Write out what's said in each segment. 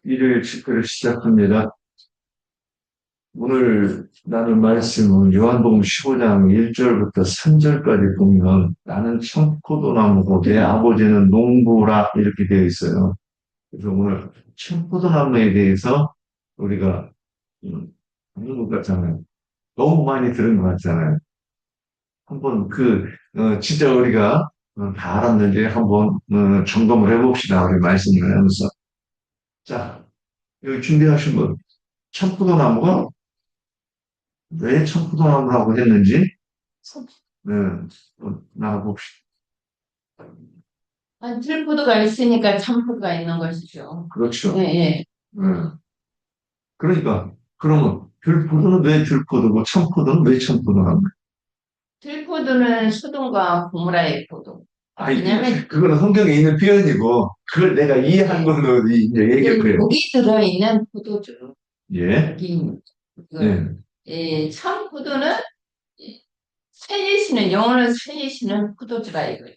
일요일 집회를 시작합니다. 오늘 나눌 말씀은 요한복음 15장 1절부터 3절까지 보면 나는 청포도나무고 내 아버지는 농부라 이렇게 되어 있어요. 그래서 오늘 청포도나무에 대해서 우리가 하는 것 같잖아요. 너무 많이 들은 것 같잖아요. 한번 진짜 우리가 다 알았는지 한번 점검을 해봅시다. 우리 말씀을 하면서. 자, 여기 준비하신 분. 청포도나무가 왜 청포도나무라고 했는지 네, 나가봅시다. 들포도가 있으니까 참포도가 있는 것이죠. 그렇죠. 예, 예. 네. 그러니까 그러면 들포도는 왜 들포도고 청포도는 왜 청포도나무? 들포도는 수동과 고무라의 포도. 왜냐면 그거는 성경에 있는 표현이고 그걸 내가 이해한 걸로 이제 얘기해요. 독이 들어있는 포도주. 예. 네. 참포도는 살리시는 영혼을 살리시는 포도주라 이거죠.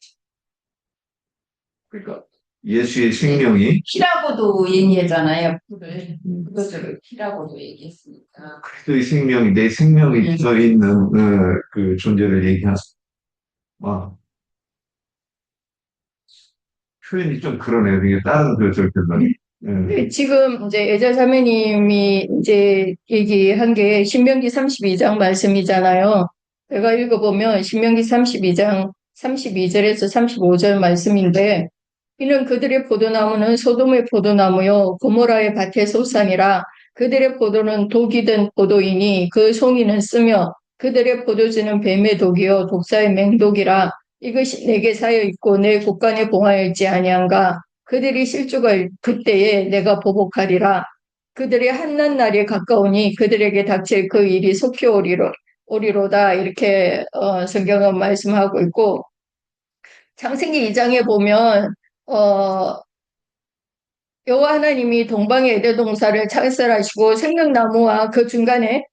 그러니까 예수의 생명이 피라고도 얘기하잖아요. 포도주를 피라고도 얘기했으니까. 그리스도의 생명이 내 생명이 들어있는 그 존재를 얘기하는 표현이 좀 그러네요. 이게 다른 절들만. 지금 이제 예자 자매님이 이제 얘기한 게 신명기 32장 말씀이잖아요. 제가 읽어보면 신명기 32장 32절에서 35절 말씀인데 이는 그들의 포도나무는 소돔의 포도나무요 고모라의 밭의 소산이라 그들의 포도는 독이 든 포도이니 그 송이는 쓰며 그들의 포도주는 뱀의 독이요 독사의 맹독이라 이것이 내게 사여 있고 내 곳간에 봉하였지 아니한가 그들이 실족할 그때에 내가 보복하리라. 그들의 한낱 날이 가까우니 그들에게 닥칠 그 일이 속히 오리로다. 이렇게 성경은 말씀하고 있고 창세기 2장에 보면 어, 여호와 하나님이 동방의 에덴동산을 창설하시고 생명나무와 그 중간에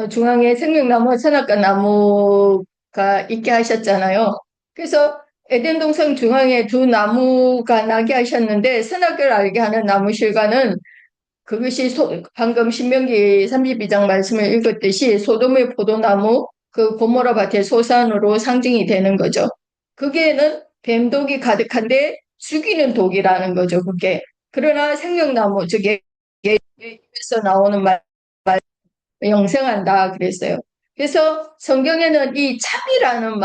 중앙에 생명나무와 선악과 나무가 있게 하셨잖아요. 그래서 에덴 동산 중앙에 두 나무가 나게 하셨는데 선악을 알게 하는 나무 실과는 그것이 방금 신명기 32장 말씀을 읽었듯이 소돔의 포도나무 그 고모라 밭의 소산으로 상징이 되는 거죠. 그게는 뱀독이 가득한데 죽이는 독이라는 거죠. 그게. 그러나 생명나무 즉 에서 나오는 말 영생한다 그랬어요. 그래서 성경에는 이 참이라는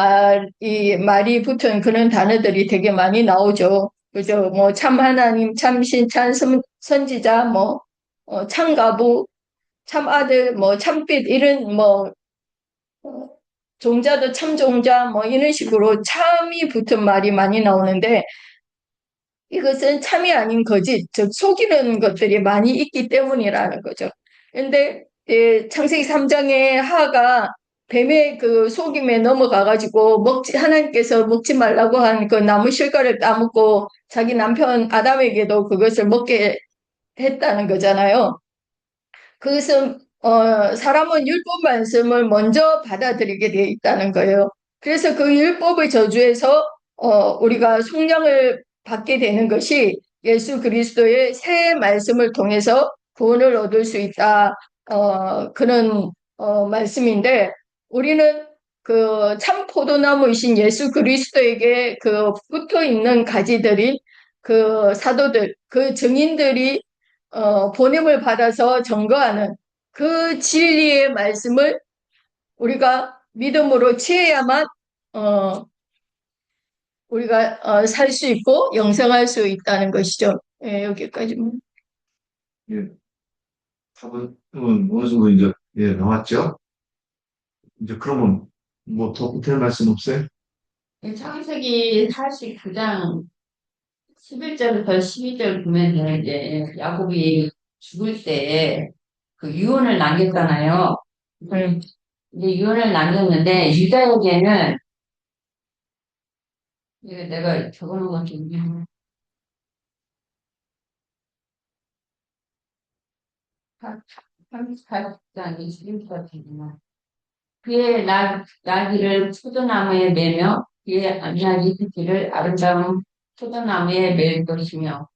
말이 붙은 그런 단어들이 되게 많이 나오죠. 그죠? 뭐 참 하나님, 참신, 참 선지자, 뭐 참가부, 참아들, 뭐 참빛 이런 뭐 어, 종자도 참종자 뭐 이런 식으로 참이 붙은 말이 많이 나오는데 이것은 참이 아닌 거짓, 즉 속이는 것들이 많이 있기 때문이라는 거죠. 근데 창세기 3장의 하가 뱀의 그 속임에 넘어가가지고 하나님께서 먹지 말라고 한 그 나무 실과를 따먹고 자기 남편 아담에게도 그것을 먹게 했다는 거잖아요. 그것은 사람은 율법 말씀을 먼저 받아들이게 되어 있다는 거예요. 그래서 그 율법의 저주에서 우리가 속량을 받게 되는 것이 예수 그리스도의 새 말씀을 통해서 구원을 얻을 수 있다. 그런 말씀인데 우리는 그 참 포도나무이신 예수 그리스도에게 그 붙어 있는 가지들이 그 사도들, 그 증인들이 보냄을 받아서 증거하는 그 진리의 말씀을 우리가 믿음으로 취해야만 우리가 살 수 있고 영생할 수 있다는 것이죠. 예, 여기까지만. 예, 답은 어느 정도 이제 나왔죠? 이제 그러면 뭐 더 보탤 말씀 없어요? 창세기 49장 11절부터 12절 보면 이제 야곱이 죽을 때 그 유언을 남겼잖아요. 이제 유언을 남겼는데 유다에게는 이거 내가 적어놓은 것 중에 38장 21절 되구나. 그의 나귀를 포도나무에 매며 그의 암나귀 새끼를 아름다운 포도나무에 맬 것이며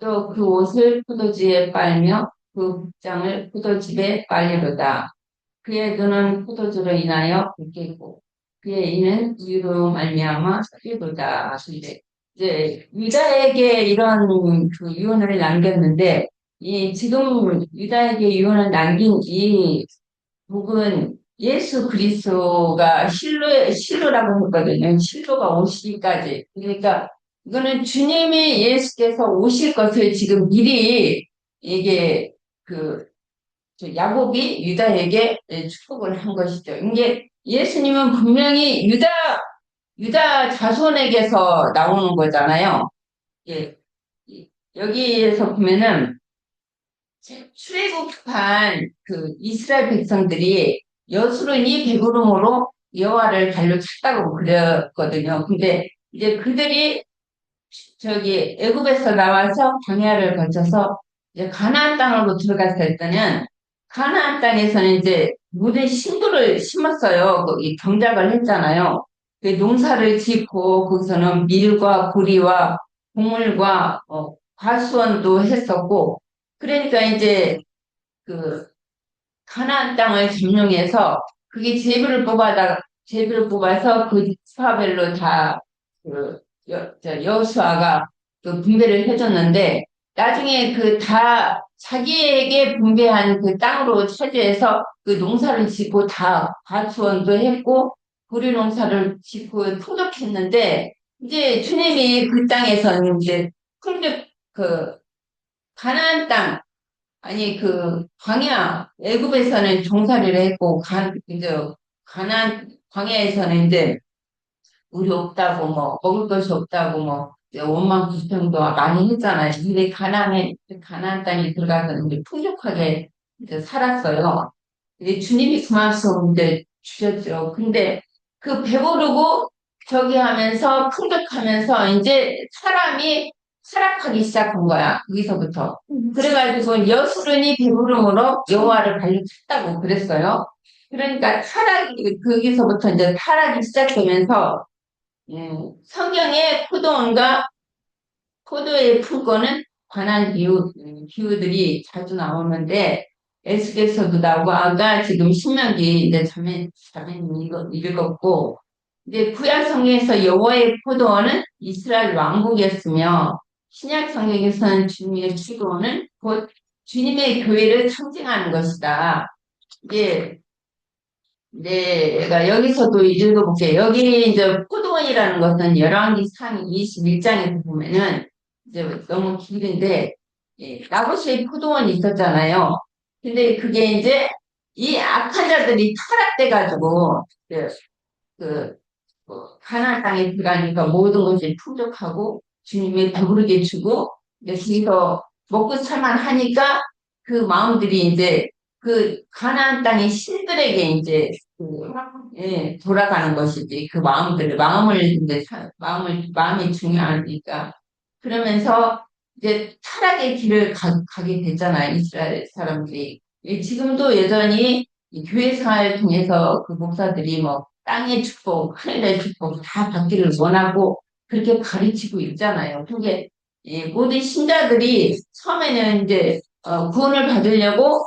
또 그 옷을 포도주에 빨며 그 국장을 포도즙에 빨리로다. 그의 눈은 포도주로 인하여 붉겠고 그의 이는 우유로 말미암아 썩이로다. 근데 이제 유다에게 이런 그 유언을 남겼는데 이 지금 유다에게 유언을 남긴 이 복은 예수 그리스도가 실로라고 했거든요. 실로가 오시기까지. 그러니까 이거는 주님이 예수께서 오실 것을 지금 미리 이게 그 야곱이 유다에게 축복을 한 것이죠. 이게 예수님은 분명히 유다 자손에게서 나오는 거잖아요. 예, 여기에서 보면은 출애굽한 그 이스라엘 백성들이 여수론이 배부름으로 여호와를 발로 찼다고 그랬거든요. 근데 이제 그들이 저기 애굽에서 나와서 광야를 거쳐서 이제 가나안 땅으로 들어갔을 때는 가나안 땅에서는 이제 모든 식물을 심었어요. 거기 경작을 했잖아요. 그 농사를 짓고 거기서는 밀과 보리와 곡물과 과수원도 했었고 그러니까 이제 그 가나안 땅을 점령해서 그게 제비를 뽑아서 그 지파별로 다그 여수아가 그 분배를 해줬는데 나중에 그 다 자기에게 분배한 그 땅으로 차지해서 그 농사를 짓고 다 과수원도 했고 보리 농사를 짓고 풍족했는데 이제 주님이 그 땅에서는 이제 풍족 그 가나안 땅 아니 그 광야 애굽에서는 종살이를 했고 이제 가나안 광야에서는 이제 우리 없다고 뭐 먹을 것이 없다고 뭐 이제 원망 불평도 많이 했잖아요. 근데 가나안 땅에 들어가서 이제 풍족하게 이제 살았어요. 근데 주님이 그만큼 이제 주셨죠. 근데 그 배부르고 저기 하면서 풍족하면서 이제 사람이 타락하기 시작한 거야. 거기서부터. 그래가지고 여수론이 배부름으로 여호와를 발견했다고 그랬어요. 그러니까 거기서부터 이제 타락이 시작되면서 성경에 포도원과 포도의 풀거는 관한 비유들이 자주 나오는데 에스겔서도 나오고 아까 지금 신명기 이제 자매님 읽었고 이제 구약 성경에서 여호와의 포도원은 이스라엘 왕국이었으며 신약 성경에서는 주님의 포도원은 곧 주님의 교회를 상징하는 것이다. 이게 내가 여기서도 읽어볼게요. 여기 이제 포도원이라는 것은 열왕기 상 21장에서 보면은 이제 너무 길은데 나봇의 포도원이 있었잖아요. 근데 그게 이제 이 악한 자들이 타락돼가지고 가나안 땅에 들어가니까 모든 것이 풍족하고 주님이 배부르게 주고 이제 거기서 먹고 살만하니까 그 마음들이 이제 그 가나안 땅의 신들에게 이제 돌아가는 것이지 그 마음을 이제 마음이 중요하니까 그러면서 이제 타락의 길을 가게 됐잖아요 이스라엘 사람들이 지금도 여전히 이 교회 생활을 통해서 그 목사들이 뭐 땅의 축복, 하늘의 축복 다 받기를 원하고 그렇게 가르치고 있잖아요. 그게 모든 신자들이 처음에는 이제 구원을 받으려고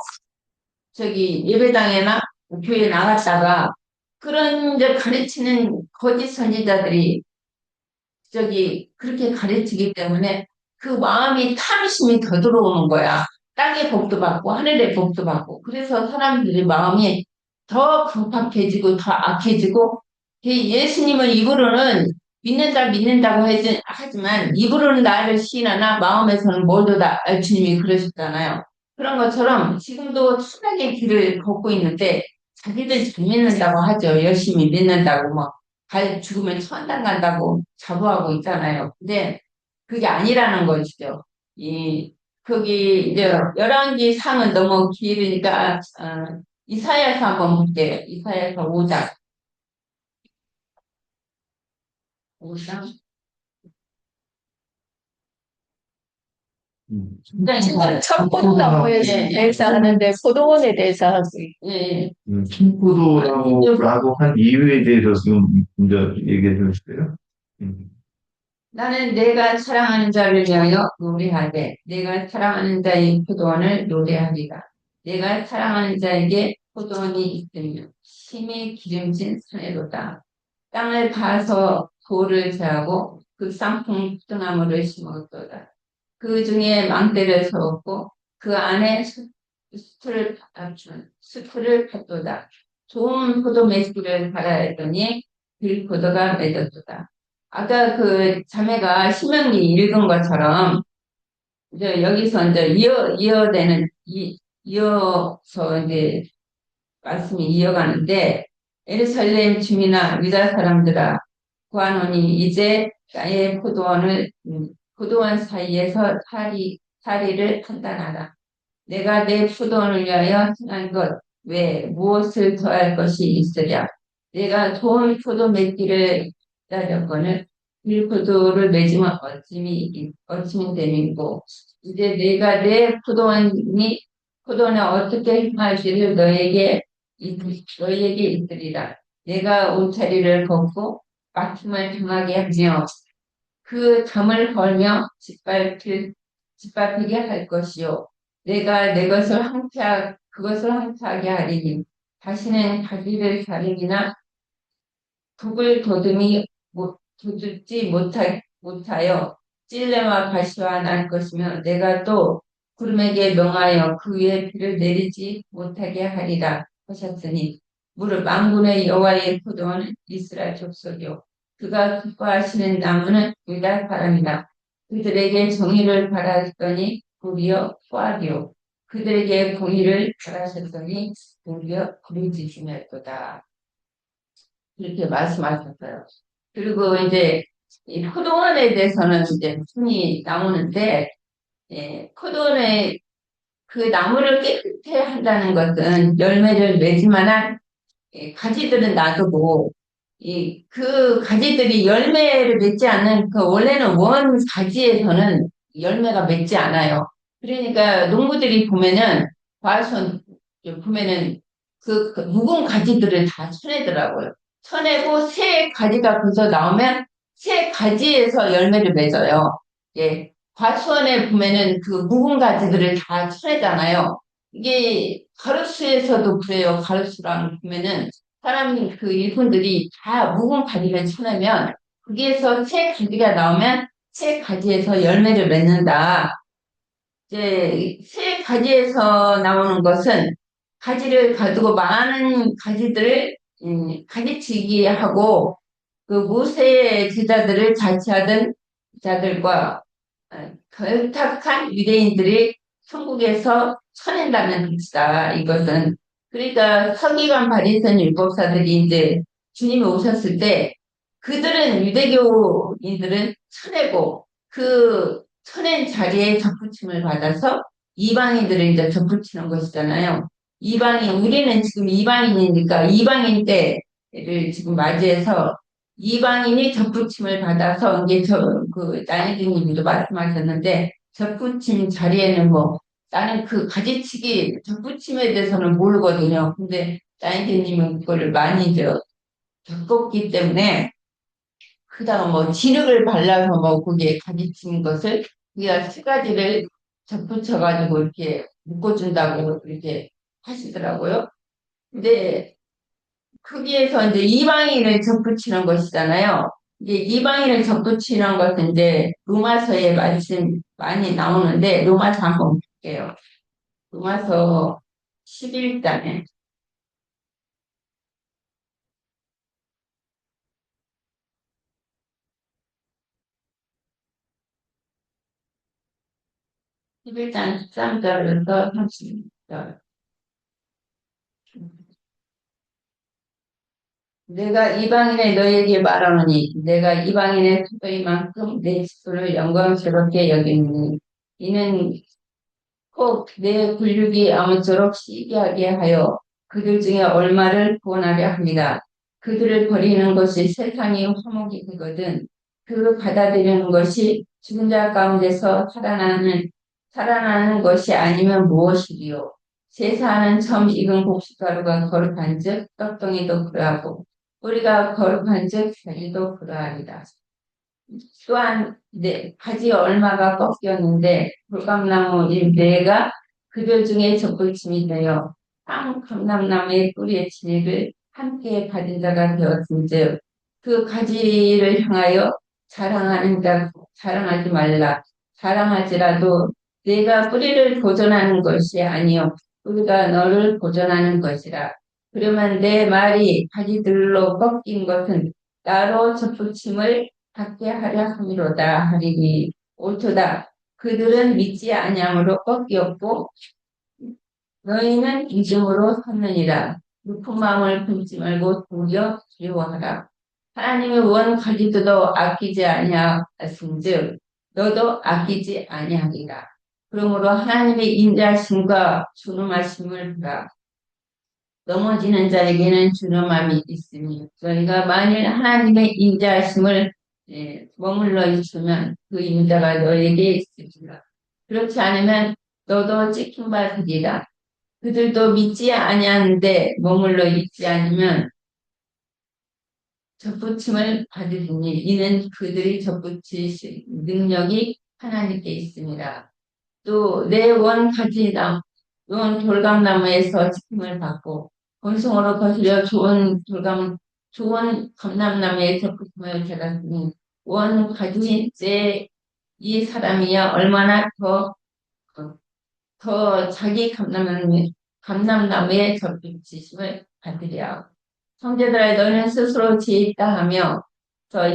저기 예배당이나 교회에 나갔다가 그런 이제 가르치는 거짓 선지자들이 저기 그렇게 가르치기 때문에 그 마음이 탐심이 더 들어오는 거야. 땅의 복도 받고 하늘의 복도 받고 그래서 사람들의 마음이 더 강팍해지고 더 악해지고 예수님은 입으로는 믿는다고 하지만 입으로는 나를 시인하나 마음에서는 멀도다 주님이 그러셨잖아요. 그런 것처럼 지금도 순하게 길을 걷고 있는데 자기들 잘 믿는다고 하죠. 열심히 믿는다고 죽으면 천당 간다고 자부하고 있잖아요. 근데 그게 아니라는 것이죠. 거기 이제 열왕기 상은 너무 길으니까 이사야서 한번 볼게요. 이사야서 5장. 5장. 첫 포도나무에 대해서 하는데 포도원에 대해서 하고 예. 청포도라고 한 이유에 대해서 지금 먼저 얘기해 주실래요? 나는 내가 사랑하는 자를 위하여 노래하되 내가 사랑하는 자의 포도원을 노래하리라. 내가 사랑하는 자에게 포도원이 있으며 심히 기름진 산에로다. 땅을 파서 돌을 제하고 그 쌍풍 포도나무를 심었도다. 그 중에 망대를 세웠고 그 안에 수풀을 팠도다. 좋은 포도 매시기를 갈아야 했더니 들포도가 맺었도다. 아까 그 자매가 신명기 읽은 것처럼 이제 여기서 이제 이어서 이제 말씀이 이어가는데 예루살렘 주민아 유다 사람들아 구하노니 이제 나의 포도원 사이에서 사리를 판단하라. 내가 내 포도원을 위하여 행한 것 외에 무엇을 더할 것이 있으랴. 내가 좋은 포도 맺기를 기다렸거늘 밀포도를 맺으면 어찌면 됨이고 이제 내가 내 포도원에 어떻게 행할지를 너에게 있으리라. 내가 울타리를 걷고 막힘을 당하게 하며 그 담을 걸며 짓밟히게 할 것이요. 내가 내 것을 그것을 황폐하게 하리니 다시는 가지를 자르기나 독을 돋지 못하여 찔레와 가시와 날 것이며 내가 또 구름에게 명하여 그 위에 비를 내리지 못하게 하리라 하셨으니 무릇 만군의 여호와의 포도원은 이스라엘 족속이요 그가 기뻐하시는 나무는 유다 사람이라 그들에게 정의를 바라셨더니 도리어 포악이요 그들에게 공의를 바라셨더니 도리어 부르짖으였도다. 이렇게 말씀하셨어요. 그리고 이제 이 포도원에 대해서는 이제 흔히 나오는데, 포도원의 그 나무를 깨끗해 한다는 것은 열매를 맺을만한 가지들은 놔두고, 그 가지들이 열매를 맺지 않는 그 원래는 원 가지에서는 열매가 맺지 않아요. 그러니까 농부들이 보면은 과수원 보면은 그 묵은 가지들을 다 쳐내더라고요. 쳐내고 새 가지가 거기서 나오면 새 가지에서 열매를 맺어요. 예. 과수원에 보면은 그 묵은 가지들을 다 쳐내잖아요. 이게 가로수에서도 그래요. 가로수랑 보면은 사람 그 일꾼들이 다 묵은 가지를 쳐내면 거기에서 새 가지가 나오면 새 가지에서 열매를 맺는다. 이제 새 가지에서 나오는 것은 가지를 가지고 많은 가지들을 가지치기 하고 그 모세의 제자들을 자치하던 자들과 결탁한 유대인들이 천국에서 쳐낸다는 뜻이다. 이것은 그러니까 서기관 바리새인 율법사들이 이제 주님이 오셨을 때 그들은 유대교인들은 쳐내고 그 쳐낸 자리에 접붙임을 받아서 이방인들을 이제 접붙이는 것이잖아요. 우리는 지금 이방인이니까 이방인 때를 지금 맞이해서 이방인이 접붙임을 받아서 이제 나혜진님도 말씀하셨는데 접붙임 자리에는 뭐 나는 그 가지치기 접붙임에 대해서는 모르거든요. 근데 나혜진님은 그거를 많이 겪었기 때문에 그다음 뭐 진흙을 발라서 뭐 거기에 가지친 것을 우리가 세 가지를 접붙여가지고 이렇게 묶어준다고 이렇게 하시더라고요. 근데 거기에서 이제 이방인을 접붙이는 것이잖아요. 이제 이방인을 접붙이는 것은 이제 로마서에 말씀 많이 나오는데 로마서 한번 볼게요. 로마서 11장에 11장 13절부터 30절. 내가 이방인의 너에게 말하노니 내가 이방인의 수도이만큼 내 직분을 영광스럽게 여기니 이는 꼭 내 굴육이 아무쪼록 시기하게 하여 그들 중에 얼마를 구원하려 합니다. 그들을 버리는 것이 세상의 화목이 되거든 그 받아들이는 것이 죽은 자 가운데서 살아나는 것이 아니면 무엇이리요. 제사하는 처음 익은 곡식가루가 거룩한즉 떡덩이도 그러하고 우리가 거룩한즉 자기도 그러하리라. 또한 가지 얼마가 꺾였는데 돌감나무 잎네가 그들 중에 젖불침이 되어 한 감람나무의 뿌리의 진액을 함께 가진 자가 되었은즉 그 가지를 향하여 자랑하지 말라. 자랑하지라도 내가 뿌리를 보존하는 것이 아니요 뿌리가 너를 보존하는 것이라. 그러면 내 말이 가지들로 꺾인 것은 나로 젖붙임을 받게 하려 함이로다 하리니 옳도다. 그들은 믿지 아니함으로 꺾였고 너희는 믿음으로 섰느니라. 높은 마음을 품지 말고 도리어 두려워하라. 하나님의 원 가지도도 아끼지 아니하신즉 너도 아끼지 아니하리라. 그러므로 하나님의 인자하심과 준엄하심을 보라. 넘어지는 자에게는 준엄함이 있으니 너희가 만일 하나님의 인자하심을 머물러 있으면 그 인자가 너에게 있으리라. 그렇지 않으면 너도 찍힌 바 되리라. 그들도 믿지 아니하는데 머물러 있지 않으면 접붙임을 받으리니 이는 그들이 접붙이실 능력이 하나님께 있습니다. 또 내 원 가지나무, 원 돌감나무에서 지킴을 받고 건성으로 거스려 좋은 감람나무에 접붙임을 받았으니 원 가지 내 이 사람이야 얼마나 더 자기 감람나무에 접붙이심을 받으랴. 형제들아 너희는 스스로 지혜 있다 하며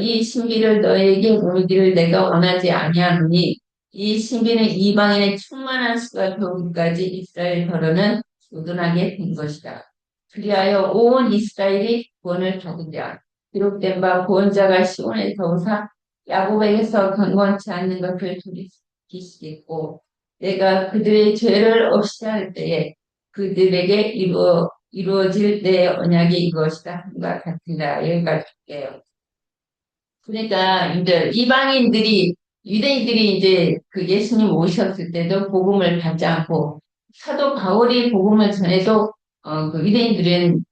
이 신비를 너희에게 보이기를 내가 원하지 아니하노니 이 신비는 이방인의 충만한 수가 되기까지 이스라엘 더러는 우둔하게 된 것이다. 그리하여 온 이스라엘이 구원을 받으랴. 기록된 바 구원자가 시온에서 오사 야곱에게서 강건치 않는 것을 돌이키시겠고 내가 그들의 죄를 없이 할 때에 그들에게 이루어질 내 언약이 이것이다 함과 같으라. 여기까지 할게요. 그러니까 이제 유대인들이 이제 그 예수님 오셨을 때도 복음을 받지 않고 사도 바울이 복음을 전해도 그 유대인들은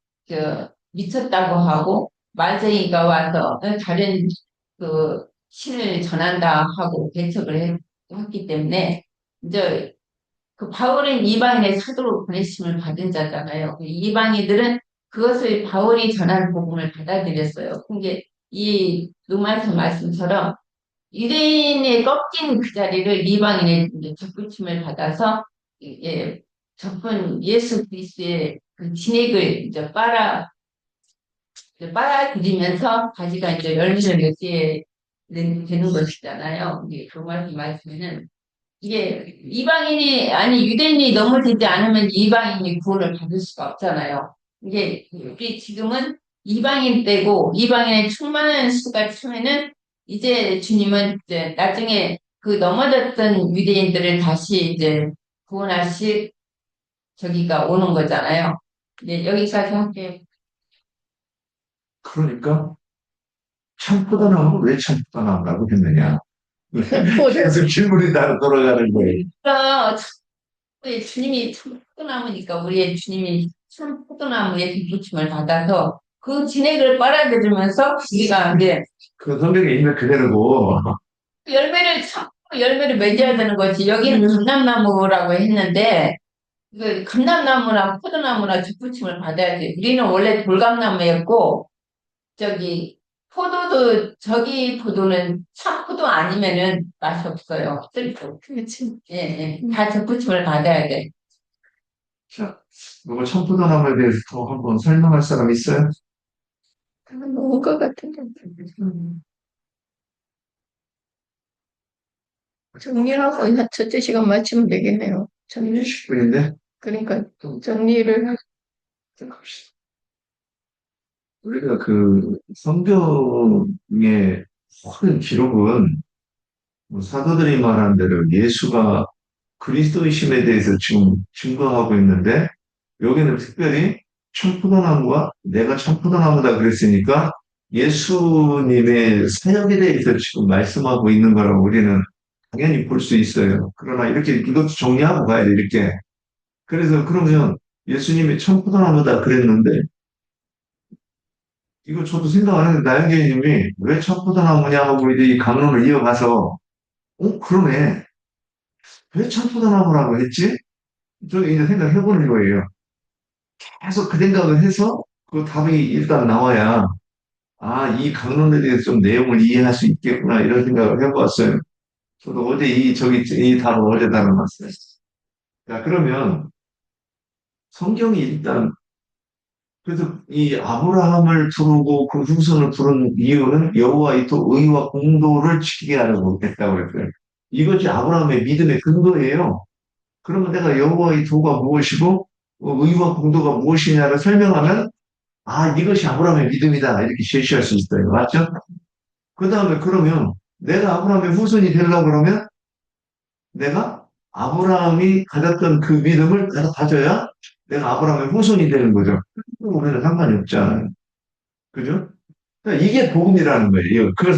미쳤다고 하고 말쟁이가 와서 다른 그 신을 전한다 하고 배척을 했기 때문에 이제 그 바울은 이방인의 사도로 보내심을 받은 자잖아요. 그 이방인들은 그것을 바울이 전하는 복음을 받아들였어요. 그게 이 로마서 말씀처럼 유대인의 꺾인 그 자리를 이방인의 접붙임을 받아서 접은 예수 그리스도의 그 진액을 이제 빨아들이면서 가지가 이제 열매를 맺게 되는 것이잖아요. 이게 로마서 말씀에는 이게 유대인이 넘어지지 않으면 이방인이 구원을 받을 수가 없잖아요. 이게 우리 지금은 이방인 때고 이방인의 충만한 수가 처음에는 이제 주님은 이제 나중에 그 넘어졌던 유대인들을 다시 이제 구원하실 저기가 오는 거잖아요. 네, 여기까지 할게요. 그러니까 참보다나무는 왜 참보다나무라고 했느냐. 계속 질문이 다 돌아가는 거예요. 우리 주님이 참 포도나무니까 우리의 주님이 참 포도나무의 뒷받침을 받아서 그 진액을 빨아들이면서 우리가 이제 그 성경에 있는 그대로고 열매를 맺어야 되는 거지. 여기는 감람나무라고 했는데 그 감람나무나 포도나무나 뒷받침을 받아야 돼. 우리는 원래 돌감나무였고 저기 포도는 참 포도 아니면은 맛이 없어요. 쓸고. 그렇지. 예. 다 뒷받침을 받아야 돼. 자, 이거 참보다나무에 대해서 더 한번 설명할 사람 있어요? 너무 것 같은데. 정리하고 첫째 시간 마치면 되겠네요. 정리. 10분인데? 그러니까 정리를 우리가 그 성경의 모든 기록은 뭐 사도들이 말한 대로 예수가 그리스도이심에 대해서 지금 증거하고 있는데 여기는 특별히 참포도나무가 내가 참포도나무다 그랬으니까 예수님의 사역에 대해서 지금 말씀하고 있는 거라고 우리는 당연히 볼 수 있어요. 그러나 이렇게 이것도 정리하고 가야 돼, 이렇게. 그래서 그러면 예수님이 참포도나무다 그랬는데 이거 저도 생각 안 했는데 나영계님이 왜 참포도나무냐 하고 이제 이 강론을 이어가서 그러네. 왜 참포도나무라고 했지? 저 이제 생각해보는 거예요. 계속 그 생각을 해서 그 답이 일단 나와야 이 강론에 대해서 좀 내용을 이해할 수 있겠구나 이런 생각을 해보았어요. 저도 어제 이 답을 어제 달아놨어요. 자, 그러면 성경이 일단 그래서 이 아브라함을 부르고 그 후손을 부른 이유는 여호와의 또 의와 공도를 지키게 하려고 했다고 했어요. 이것이 아브라함의 믿음의 근거예요. 그러면 내가 여호와의 도가 무엇이고 의와 공도가 무엇이냐를 설명하면 이것이 아브라함의 믿음이다 이렇게 제시할 수 있어요. 맞죠? 그 다음에 그러면 내가 아브라함의 후손이 되려고 그러면 내가 아브라함이 가졌던 그 믿음을 내가 가져야 내가 아브라함의 후손이 되는 거죠. 우리는 상관이 없잖아요. 그죠? 그러니까 이게 복음이라는 거예요. 그걸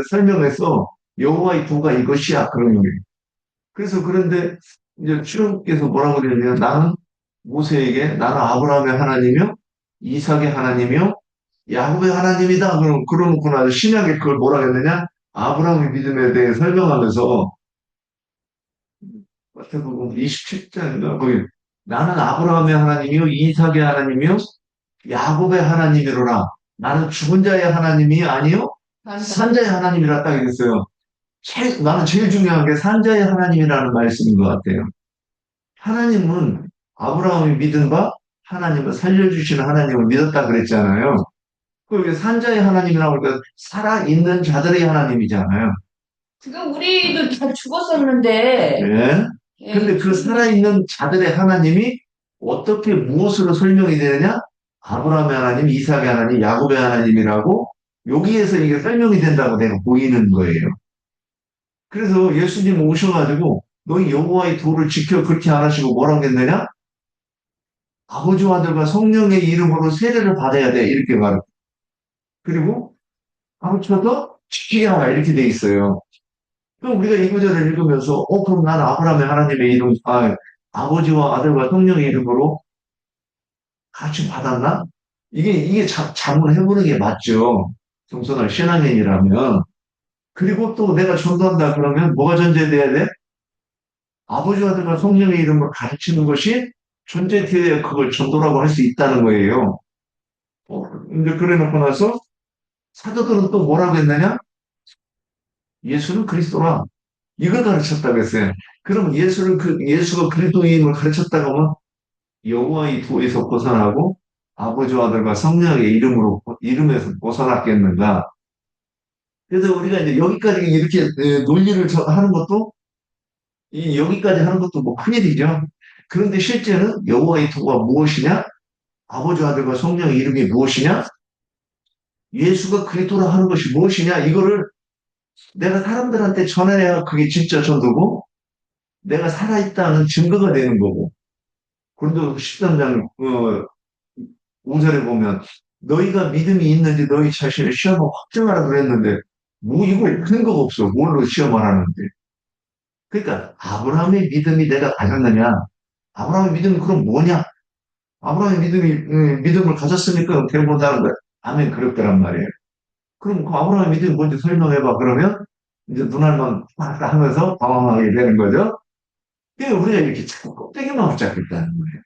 설명해서 여호와의 도가 이것이야. 그런 거예요. 그래서 그런데 이제 주님께서 뭐라고 그러냐면 나는 모세에게 나는 아브라함의 하나님이요, 이삭의 하나님이요, 야곱의 하나님이다. 그러놓고 나서 신약에 그걸 뭐라 했느냐? 아브라함의 믿음에 대해 설명하면서 마태복음 27장인가 거기 나는 아브라함의 하나님이요, 이삭의 하나님이요, 야곱의 하나님이로라. 나는 죽은 자의 하나님이 아니요, 산자의 하나님이라 딱 이랬어요. 나는 제일 중요한 게 산자의 하나님이라는 말씀인 것 같아요. 하나님은 아브라함이 믿은 바 하나님을 살려주시는 하나님을 믿었다 그랬잖아요. 그리고 산자의 하나님이라고 하니까 살아있는 자들의 하나님이잖아요. 지금 우리도 다 죽었었는데, 네. 근데 그 살아있는 자들의 하나님이 어떻게 무엇으로 설명이 되느냐? 아브라함의 하나님, 이삭의 하나님, 야곱의 하나님이라고 여기에서 이게 설명이 된다고 내가 보이는 거예요. 그래서 예수님 오셔가지고 너희 여호와의 도를 지켜 그렇게 안 하시고 뭐라고 했느냐? 아버지와 아들과 성령의 이름으로 세례를 받아야 돼 이렇게 말을. 그리고 가르쳐서 지키게 하라 이렇게 돼 있어요. 그럼 우리가 이 구절을 읽으면서 그럼 나는 아브라함의 하나님의 이름, 아버지와 아들과 성령의 이름으로 같이 받았나? 이게 자문해보는 게 맞죠. 정선할 신앙인이라면. 그리고 또 내가 전도한다 그러면 뭐가 전제돼야 돼? 아버지와 아들과 성령의 이름을 가르치는 것이 전제되어야 그걸 전도라고 할 수 있다는 거예요. 이제 그래 놓고 나서 사도들은 또 뭐라고 했느냐? 예수는 그리스도라. 이걸 가르쳤다고 했어요. 그러면 예수가 그리스도임을 가르쳤다고 하면 여호와의 도에서 벗어나고 아버지와 아들과 성령의 이름에서 벗어났겠는가? 그래서 우리가 이제 여기까지 이렇게 논리를 하는 것도 여기까지 하는 것도 뭐 큰일이죠. 그런데 실제는 여호와의 도가 무엇이냐? 아버지와 아들과 성령의 이름이 무엇이냐? 예수가 그리스도라 하는 것이 무엇이냐? 이거를 내가 사람들한테 전해야 그게 진짜 전도고 내가 살아있다는 증거가 되는 거고. 고린도서 13장 5절에 보면 너희가 믿음이 있는지 너희 자신을 시험하고 확증하라 그랬는데 뭐 이걸 근거가 없어. 뭘로 시험을 하는데. 그러니까 아브라함의 믿음이 내가 가졌느냐? 아브라함의 믿음이 그럼 뭐냐? 아브라함의 믿음을 가졌으니까 되본다는 거야. 아멘 그렇더란 말이에요. 그럼 그 아브라함의 믿음이 뭔지 설명해봐. 그러면 이제 눈알만 딱 하면서 당황하게 되는 거죠. 그러니까 우리가 이렇게 자꾸 껍데기만 붙잡겠다는 거예요.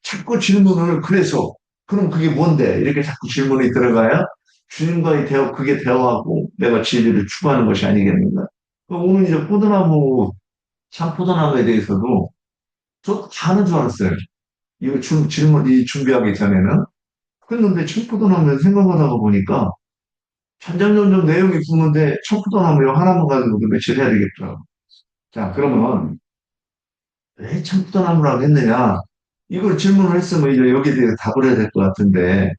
자꾸 질문을 그래서 그럼 그게 뭔데? 이렇게 자꾸 질문이 들어가야 주님과의 그게 대화하고 내가 진리를 추구하는 것이 아니겠는가? 오늘 이제 참포도나무에 대해서도 저도 다 아는 줄 알았어요. 이거 질문 준비하기 전에는. 그랬는데 참포도나무에 생각하다가 보니까 점점점점 내용이 붙는데 참포도나무 하나만 가지고도 며칠 해야 되겠더라고. 자, 그러면 왜 참포도나무라고 했느냐? 이걸 질문을 했으면 이제 여기에 대해서 답을 해야 될 것 같은데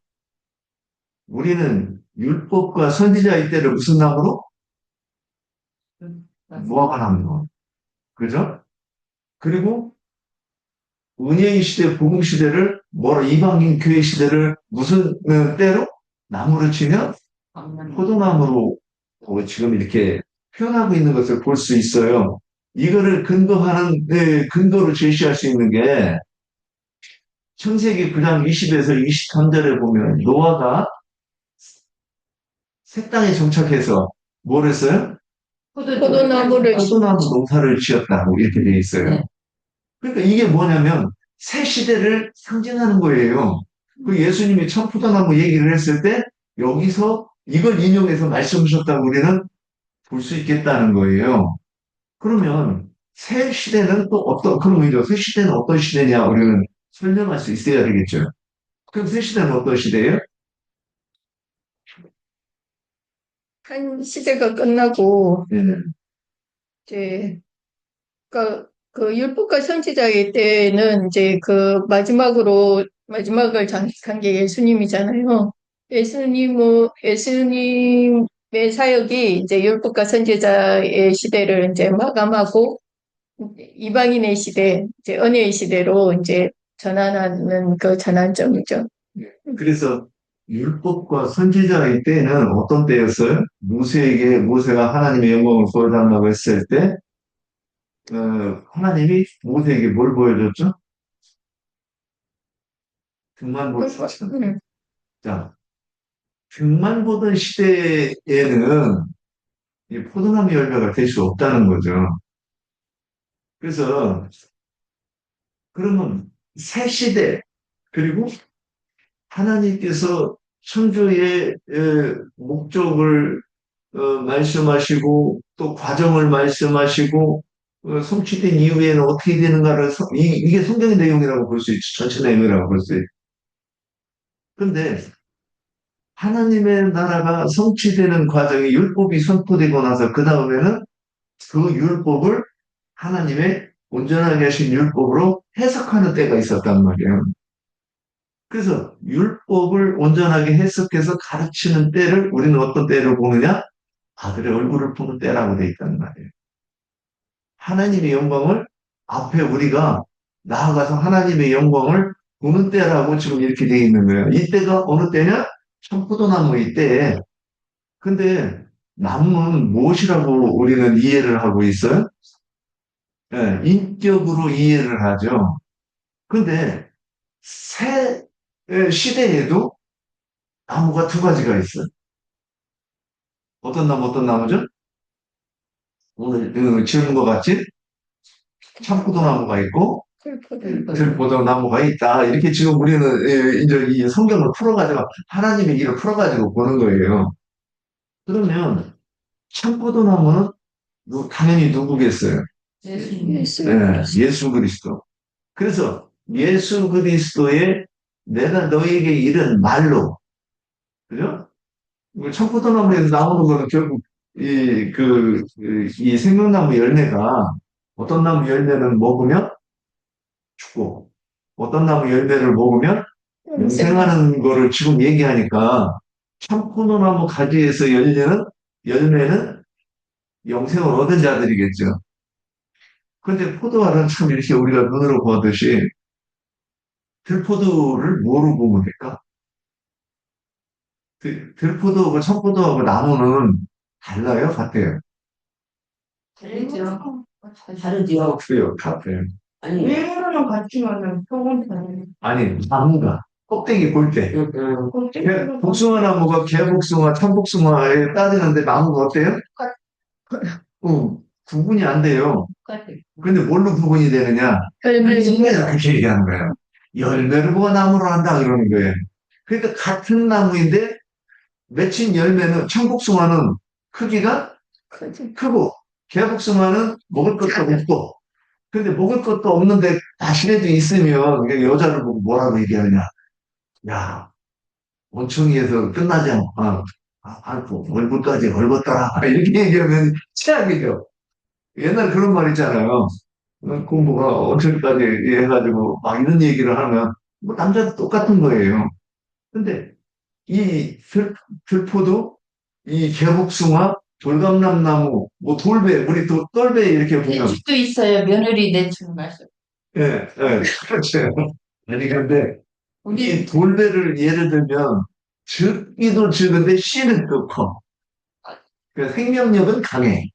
우리는 율법과 선지자의 때를 무슨 나무로? 무화과 나무로. 그죠? 그리고 은혜의 시대, 복음 시대를 이방인 교회 시대를 무슨 때로? 나무로 치면 포도나무로 지금 이렇게 표현하고 있는 것을 볼 수 있어요. 이거를 근거로 제시할 수 있는 게 창세기 9장 20에서 23절에 보면 노아가 새 땅에 정착해서 뭘 했어요? 포도나무를 포도나무 농사를 지었다고 이렇게 돼 있어요. 네. 그러니까 이게 뭐냐면 새 시대를 상징하는 거예요. 그 예수님이 첫 포도나무 얘기를 했을 때 여기서 이걸 인용해서 말씀하셨다고 우리는 볼 수 있겠다는 거예요. 그러면 새 시대는 또 그러면요, 새 시대는 어떤 시대냐, 우리는 설명할 수 있어야 되겠죠. 그럼 새 시대는 어떤 시대예요? 한 시대가 끝나고 예. 이제 그 율법과 선지자의 때는 이제 그 마지막을 장식한 게 예수님이잖아요. 예수님의 사역이 이제 율법과 선지자의 시대를 이제 마감하고 이방인의 시대, 이제 은혜의 시대로 이제 전환하는 그 전환점이죠. 그래서 율법과 선지자의 때는 어떤 때였어요? 모세가 하나님의 영광을 보여달라고 했을 때, 하나님이 모세에게 뭘 보여줬죠? 등만 보여줬죠. 자, 등만 보던 시대에는 이 포도나무 열매가 될 수 없다는 거죠. 그래서, 그러면 새 시대, 그리고 하나님께서 창조의 목적을 말씀하시고 또 과정을 말씀하시고 성취된 이후에는 어떻게 되는가를 이게 성경의 내용이라고 볼 수 있죠. 전체 내용이라고 볼 수 있죠. 근데 하나님의 나라가 성취되는 과정이 율법이 선포되고 나서 그 다음에는 그 율법을 하나님의 온전하게 하신 율법으로 해석하는 때가 있었단 말이에요. 그래서 율법을 온전하게 해석해서 가르치는 때를 우리는 어떤 때로 보느냐? 아들의 얼굴을 보는 때라고 돼 있단 말이에요. 하나님의 영광을 앞에 우리가 나아가서 하나님의 영광을 보는 때라고 지금 이렇게 돼 있는 거예요. 이때가 어느 때냐? 청포도나무의 때에. 근데 나무는 무엇이라고 우리는 이해를 하고 있어요? 네, 인격으로 이해를 하죠. 근데 새 시대에도 나무가 두 가지가 있어요. 어떤 나무죠? 오늘 지은 것 같이 참포도나무가 있고 들포도나무가 있다. 이렇게 지금 우리는 이제 이 성경을 풀어가지고 하나님의 일을 풀어가지고 보는 거예요. 그러면 참포도나무는 당연히 누구겠어요? 네, 예수 그리스도. 그래서 예수 그리스도의 내가 너에게 이른 말로, 그죠? 청포도나무에서 나오는 거는 결국 이 생명나무 열매가 어떤 나무 열매를 먹으면 죽고 어떤 나무 열매를 먹으면 영생하는 거를 지금 얘기하니까 청포도나무 가지에서 열리는 열매는 영생을 얻은 자들이겠죠. 근데 포도알은 참 이렇게 우리가 눈으로 보듯이 들포도를 뭐로 보면 될까? 들포도하고 청포도하고 나무는 달라요? 같아요? 다르죠. 다르죠. 그래요, 같아요. 아니, 외모는 같지만은 속은 다르네. 아니, 나무가 껍데기 볼 때. 껍데기는 복숭아 나무가 개복숭아, 참복숭아에 따지는데 나무가 어때요? 구분이 안 돼요. 똑같아요. 근데 뭘로 구분이 되느냐? 열매를 그렇게 얘기하는 거예요. 열매를 보고 나무로 한다 그러는 거예요. 그러니까 같은 나무인데 맺힌 열매는 청복숭아는 크기가 크고 개복숭아는 먹을 것도 없고 근데 먹을 것도 없는데 다시라도 있으면 그러니까 여자를 보고 뭐라고 얘기하느냐. 야, 원청이에서 끝나지 않고 얼굴까지 얼었더라 이렇게 얘기하면 최악이죠. 옛날 그런 말 있잖아요. 공부가 언제까지 해가지고 막 이런 얘기를 하면 뭐 남자도 똑같은 거예요. 근데 이 들포도 이 개복숭아, 돌감람나무, 뭐 돌배, 우리 똘배 이렇게 내 보면 집도 있어요. 며느리 내주는 말씀. 예, 그렇죠. 아니 근데 이 우리 돌배를 예를 들면 적기도 적은데 씨는 또 커. 그러니까 생명력은 강해.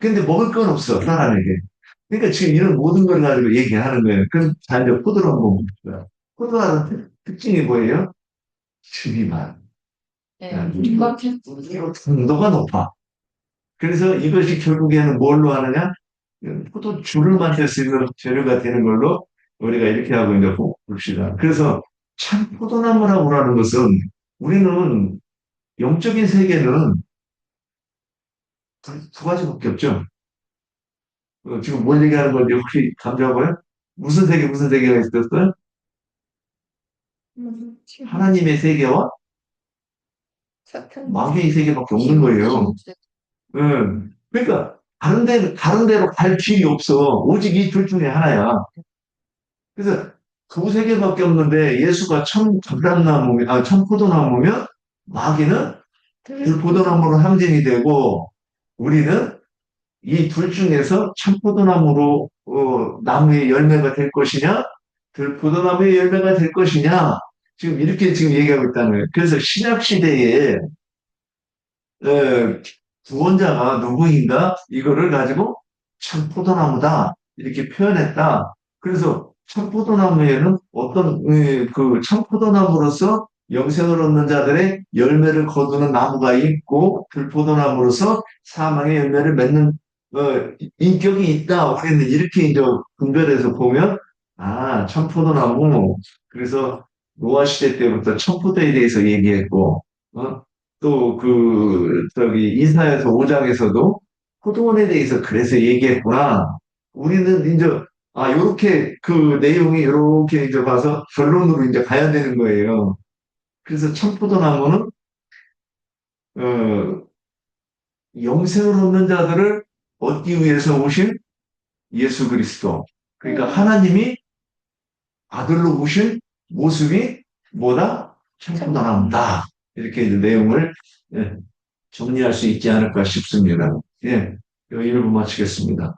근데 먹을 건 없어 사람에게. 그러니까 지금 이런 모든 걸 가지고 얘기하는 거예요. 그럼 자 이제 포도를 한번 봅시다. 포도알은 특징이 뭐예요? 즙이 많아. 우리로 당도가 높아. 그래서 이것이 결국에는 뭘로 하느냐? 포도주를 만들 수 있는 재료가 되는 걸로 우리가 이렇게 하고 이제 봅시다. 그래서 참 포도나무라고 하는 것은 우리는 영적인 세계는 두 가지밖에 없죠. 지금 뭘 얘기하는 건지 혹시 감지하고요? 무슨 세계가 있었어요? 하나님의 세계와 사탄. 마귀의 세계밖에 없는 거예요. 그러니까 다른 데로 갈 길이 없어. 오직 이 둘 중에 하나야. 그래서 두 세계밖에 없는데 예수가 천포도나무면 마귀는 들포도나무로 상징이 되고 우리는 이 둘 중에서 참포도나무로 나무의 열매가 될 것이냐 들포도나무의 열매가 될 것이냐 지금 이렇게 지금 얘기하고 있다는 거예요. 그래서 신약 시대에 구원자가 누구인가 이거를 가지고 참포도나무다 이렇게 표현했다. 그래서 참포도나무에는 어떤 그 참포도나무로서 영생을 얻는 자들의 열매를 거두는 나무가 있고 들포도나무로서 사망의 열매를 맺는 인격이 있다. 우리는 이렇게 이제 분별해서 보면 참포도나무 그래서 노아 시대 때부터 청포도에 대해서 얘기했고 또 저기 이사야서 5장에서도 포도원에 대해서 그래서 얘기했구나. 우리는 이제 요렇게 그 내용이 요렇게 이제 봐서 결론으로 이제 가야 되는 거예요. 그래서 참포도나무는 어, 영생을 얻는 자들을 얻기 위해서 오신 예수 그리스도. 그러니까 하나님이 아들로 오신 모습이 뭐다? 참포도나무다. 이렇게 이제 내용을 정리할 수 있지 않을까 싶습니다. 예, 여기 1부 마치겠습니다.